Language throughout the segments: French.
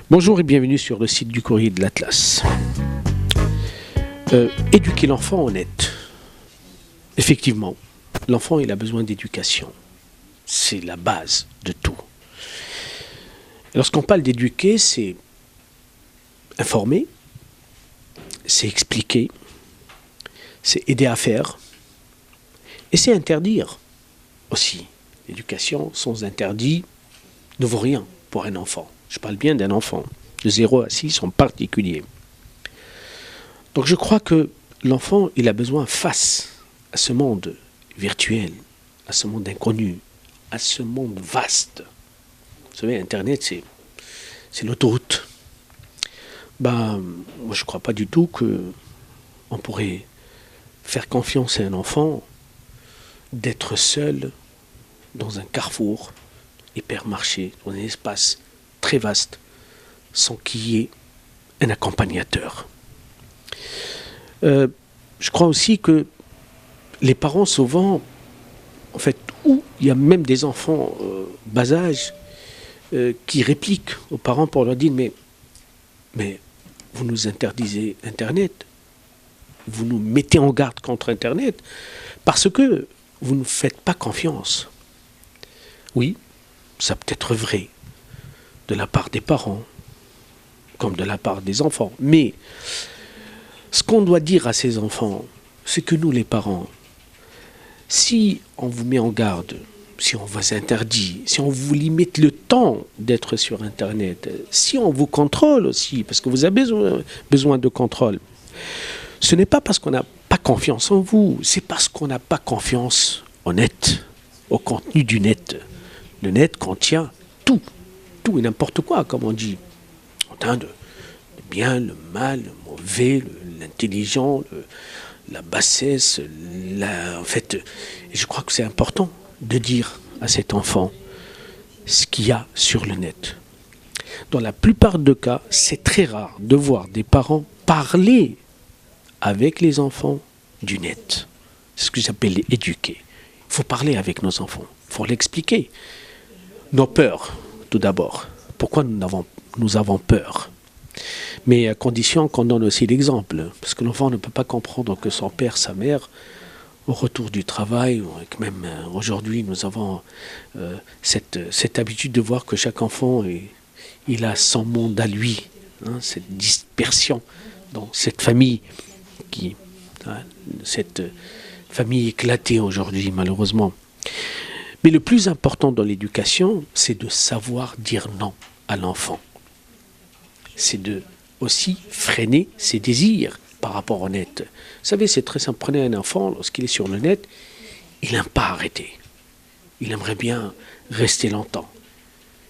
Bonjour et bienvenue sur le site du Courrier de l'Atlas. Éduquer l'enfant en net. Effectivement, l'enfant il a besoin d'éducation. C'est la base de tout. Lorsqu'on parle d'éduquer, c'est informer, c'est expliquer, c'est aider à faire et c'est interdire aussi. L'éducation sans interdit ne vaut rien pour un enfant. Je parle bien d'un enfant, de 0 à 6 en particulier. Donc je crois que l'enfant, il a besoin face à ce monde virtuel, à ce monde inconnu, à ce monde vaste. Vous savez, Internet, c'est l'autoroute. Moi, je ne crois pas du tout qu'on pourrait faire confiance à un enfant d'être seul dans un carrefour, hypermarché, dans un espace très vaste, sans qu'il y ait un accompagnateur. Je crois aussi que les parents, souvent, en fait, où il y a même des enfants bas âge qui répliquent aux parents pour leur dire mais vous nous interdisez Internet, vous nous mettez en garde contre Internet parce que vous ne faites pas confiance. Oui, ça peut être vrai de la part des parents comme de la part des enfants. Mais ce qu'on doit dire à ces enfants, c'est que nous, les parents, si on vous met en garde, si on vous interdit, si on vous limite le temps d'être sur Internet, si on vous contrôle aussi, parce que vous avez besoin de contrôle, ce n'est pas parce qu'on n'a pas confiance en vous, c'est parce qu'on n'a pas confiance au net, au contenu du net. Le net contient tout et n'importe quoi, comme on dit. On a le bien, le mal, le mauvais, l'intelligent, la bassesse, en fait, je crois que c'est important de dire à cet enfant ce qu'il y a sur le net. Dans la plupart des cas, c'est très rare de voir des parents parler avec les enfants du net. C'est ce que j'appelle éduquer. Il faut parler avec nos enfants, il faut l'expliquer. Nos peurs, tout d'abord. Pourquoi nous avons peur? Mais à condition qu'on donne aussi l'exemple. Parce que l'enfant ne peut pas comprendre que son père, sa mère, au retour du travail, ou même aujourd'hui, nous avons cette habitude de voir que chaque enfant, il a son monde à lui. Cette dispersion dans cette famille, cette famille éclatée aujourd'hui, malheureusement. Mais le plus important dans l'éducation, c'est de savoir dire non à l'enfant. C'est de aussi freiner ses désirs par rapport au net. Vous savez, c'est très simple. Prenez un enfant, lorsqu'il est sur le net, il n'aime pas arrêter. Il aimerait bien rester longtemps.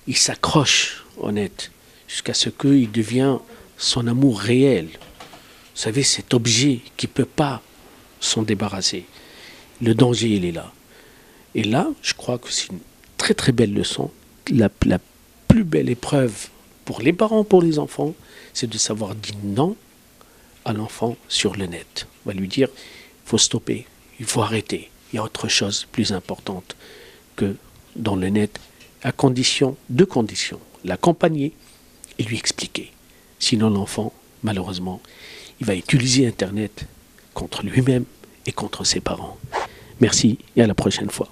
Il s'accroche au net jusqu'à ce qu'il devienne son amour réel. Vous savez, cet objet qui ne peut pas s'en débarrasser. Le danger, il est là. Et là, je crois que c'est une très très belle leçon. La plus belle épreuve pour les parents, pour les enfants, c'est de savoir dire non à l'enfant sur le net. On va lui dire, il faut stopper, il faut arrêter. Il y a autre chose plus importante que dans le net, deux conditions, l'accompagner et lui expliquer. Sinon l'enfant, malheureusement, il va utiliser Internet contre lui-même et contre ses parents. Merci et à la prochaine fois.